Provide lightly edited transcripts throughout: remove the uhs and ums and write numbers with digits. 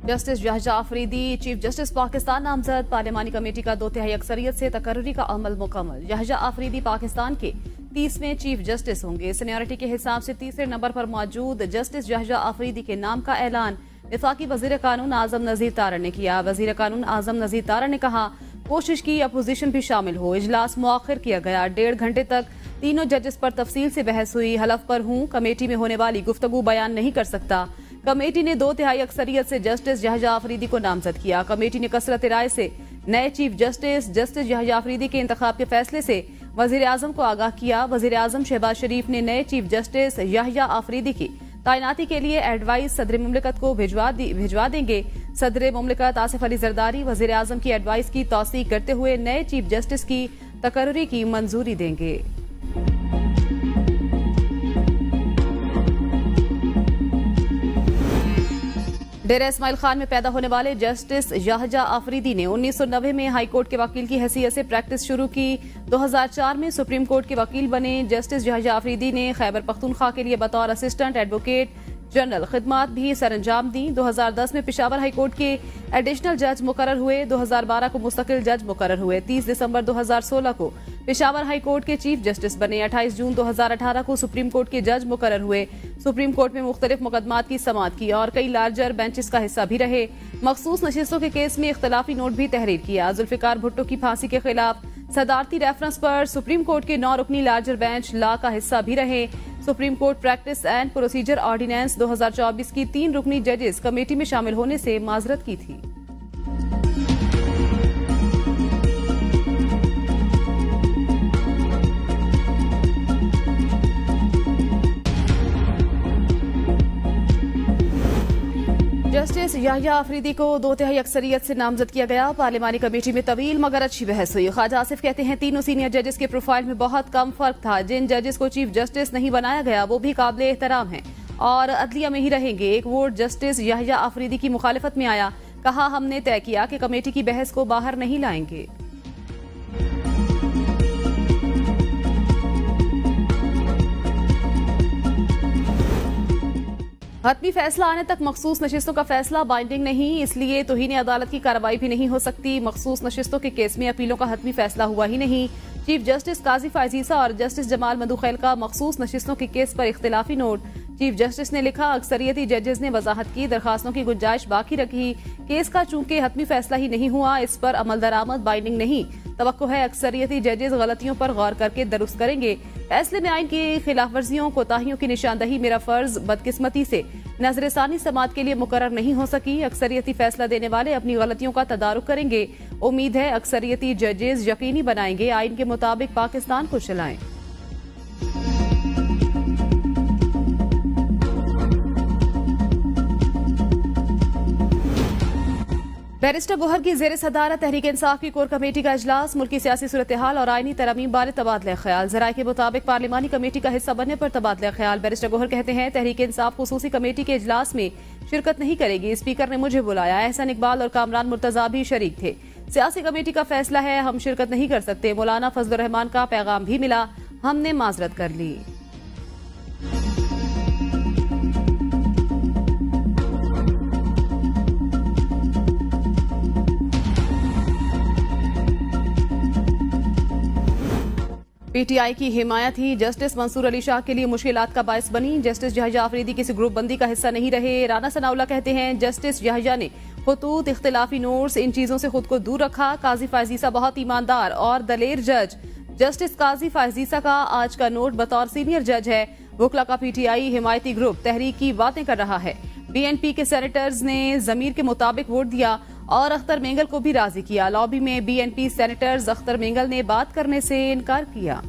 Justice यहया Afridi chief justice Pakistan नामजद। पार्लिमानी committee का 2/3 अक्सरियत से तकर्रुरी का अमल मुकम्मल। यहया अफरीदी पाकिस्तान के 30वें चीफ जस्टिस होंगे। सीनियरिटी के हिसाब से तीसरे नंबर पर मौजूद जस्टिस यहया अफरीदी के नाम का ऐलान वफाकी वजीर कानून आजम नजीर तारण ने किया। वजीर कानून आजम नजीर तारण ने कहा, कोशिश की अपोजिशन भी शामिल हो। इजलास मुअख्खर किया गया। 1.5 घंटे तक तीनों जजेस पर तफसील से बहस हुई। हलफ पर हूं, कमेटी में होने वाली गुफ्तगू बयान नहीं कर सकता। कमेटी ने 2/3 अक्सरियत से जस्टिस यहया अफरीदी को नामजद किया। कमेटी ने कसरत राय से नए चीफ जस्टिस यहया अफरीदी के इंतखाब के फैसले से वजीर आजम को आगाह किया। वजीर आजम शहबाज शरीफ ने नए चीफ जस्टिस यहया अफरीदी की तैनाती के लिए एडवाइस सदर मुमलिकत को भिजवा देंगे। सदर मुमलिकत आसिफ अली जरदारी वजीर आजम की एडवाइस की तौसीक करते हुए नए चीफ जस्टिस की तकर्रुरी की मंजूरी देंगे। डेरा इस्माइल खान में पैदा होने वाले जस्टिस यहया अफरीदी ने 1990 में हाई कोर्ट के वकील की हैसियत से प्रैक्टिस शुरू की। 2004 में सुप्रीम कोर्ट के वकील बने। जस्टिस यहया अफरीदी ने खैबर पख्तूनख्वा के लिए बतौर असिस्टेंट एडवोकेट जनरल खिदमात भी सरअंजाम दी। 2010 में पेशावर हाई कोर्ट के एडिशनल जज मुकर्रर हुए। 2012 को मुस्तकिल जज मुकर्रर हुए। 30 दिसंबर 2016 को पेशावर हाई कोर्ट के चीफ जस्टिस बने। 28 जून 2018 को सुप्रीम कोर्ट के जज मुकर्रर हुए। सुप्रीम कोर्ट में मुख्तलिफ मुकदमात की समाअत की और कई लार्जर बेंचेस का हिस्सा भी रहे। मखसूस नशिस्तों के केस में इख्तलाफी नोट भी तहरीर किया। जुल्फिकार भुट्टो की फांसी के खिलाफ सदारती रेफरेंस पर सुप्रीम कोर्ट के 9 रुकनी लार्जर बेंच ला का हिस्सा भी रहे। Supreme Court practice and procedure ordinance 2024 की 3 रुकनी जजेस कमेटी में शामिल होने से माजरत की थी। जस्टिस यहया अफरीदी को 2/3 अक्सरियत से नामजद किया गया। पार्लिमानी कमेटी में तवील मगर अच्छी बहस हुई। ख्वाजा आसिफ कहते हैं, तीनों सीनियर जजेस के प्रोफाइल में बहुत कम फर्क था। जिन जजेस को चीफ जस्टिस नहीं बनाया गया वो भी काबिल एहतराम हैं और अदलिया में ही रहेंगे। एक वोट जस्टिस यहया अफरीदी की मुखालिफत में आया। कहा, हमने तय किया कि कमेटी की बहस को बाहर नहीं लाएंगे। हतमी फैसला आने तक मखसूस नशिस्तों का फैसला बाइंडिंग नहीं, इसलिए तौहीन अदालत की कार्रवाई भी नहीं हो सकती। मखसूस नशिस्तों के केस में अपीलों का हतमी फैसला हुआ ही नहीं। चीफ जस्टिस काजी फायजीसा और जस्टिस जमाल मधुखैल का मखसूस नशिस्तों के केस पर इख्तिलाफी नोट। चीफ जस्टिस ने लिखा, अक्सरियती जजेस ने वजाहत की, दरखास्तों की गुंजाइश बाकी रखी। केस का चूंकि हतमी फैसला ही नहीं हुआ, इस पर अमल दरामद बाइंडिंग नहीं। तवक्को है अक्सरियती जजेस गलतियों पर गौर करके दुरुस्त करेंगे। फैसले में आइन की खिलाफ वर्जियों कोताहियों की निशानदही मेरा फर्ज बदकिस्मती से नजरसानी समात के लिए मुकर्रर नहीं हो सकी। अक्सरियती फैसला देने वाले अपनी गलतियों का तदारुक करेंगे। उम्मीद है अक्सरियती जजेस यकीनी बनाएंगे आइन के मुताबिक पाकिस्तान को चलाएं। बैरिस्टर गोहर की जेर सदारत तहरीक इंसाफ की कोर कमेटी का इजलास। मुल्की सियासी सूरत हाल और आईनी तरमीम बारे तबादला ख्याल। जराये के मुताबिक पार्लिमानी कमेटी का हिस्सा बनने पर तबादला ख्याल। बैरिस्टर गोहर कहते हैं, तहरीक इंसाफ खुसूसी कमेटी के इजलास में शिरकत नहीं करेगी। स्पीकर ने मुझे बुलाया। एहसन इकबाल और कामरान मुर्तजा भी शरीक थे। सियासी कमेटी का फैसला है, हम शिरकत नहीं कर सकते। मौलाना फजलुर रहमान का पैगाम भी मिला, हमने माजरत कर ली। पीटीआई की हिमायत ही जस्टिस मंसूर अली शाह के लिए मुश्किलात का बायस बनी। जस्टिस यहया अफरीदी किसी ग्रुप बंदी का हिस्सा नहीं रहे। राना सनाउल्लाह कहते हैं, जस्टिस यहया ने खुतूत, इख्तिलाफी नोट्स, इन चीजों से खुद को दूर रखा। काजी फायजीसा बहुत ईमानदार और दलेर जज। जस्टिस काजी फायजीसा का आज का नोट बतौर सीनियर जज है। वकला का पीटीआई हिमायती ग्रुप तहरीक की बातें कर रहा है। बीएनपी के सेनेटर्स ने जमीर के मुताबिक वोट दिया और अख्तर मेंगल को भी राजी किया। लॉबी में बीएनपी सेनेटर्स अख्तर मेंगल ने बात करने से इनकार किया।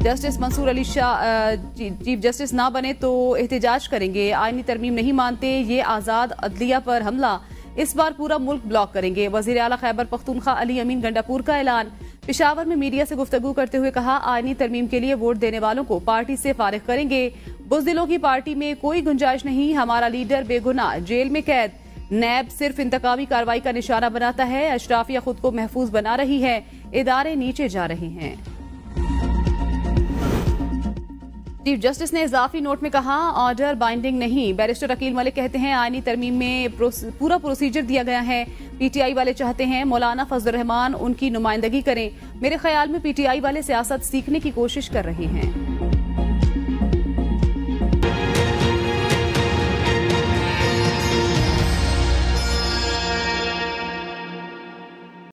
Justice Mansoor Ali Shah chief justice ना बने तो एहतजाज करेंगे। आईनी तरमीम नहीं मानते, ये आजाद अदलिया पर हमला। इस बार पूरा मुल्क ब्लॉक करेंगे। वजीर आला खैबर पख्तूनख्वा अली अमीन गंडापुर का ऐलान। पेशावर में मीडिया से गुफ्तगू करते हुए कहा, आईनी तरमीम के लिए वोट देने वालों को पार्टी से फारिग करेंगे। बुज़दिलों की पार्टी में कोई गुंजाइश नहीं। हमारा लीडर बेगुनाह जेल में कैद। नैब सिर्फ इंतकामी कार्रवाई का निशाना बनाता है। अशराफिया खुद को महफूज बना रही है, इदारे नीचे जा रहे हैं। चीफ जस्टिस ने इजाफी नोट में कहा, ऑर्डर बाइंडिंग नहीं। बैरिस्टर अकील मलिक कहते हैं आईनी तरमीम में पूरा प्रोसीजर दिया गया है। पीटीआई वाले चाहते हैं मौलाना फजलुर रहमान उनकी नुमाइंदगी करें। मेरे ख्याल में पीटीआई वाले सियासत सीखने की कोशिश कर रहे हैं।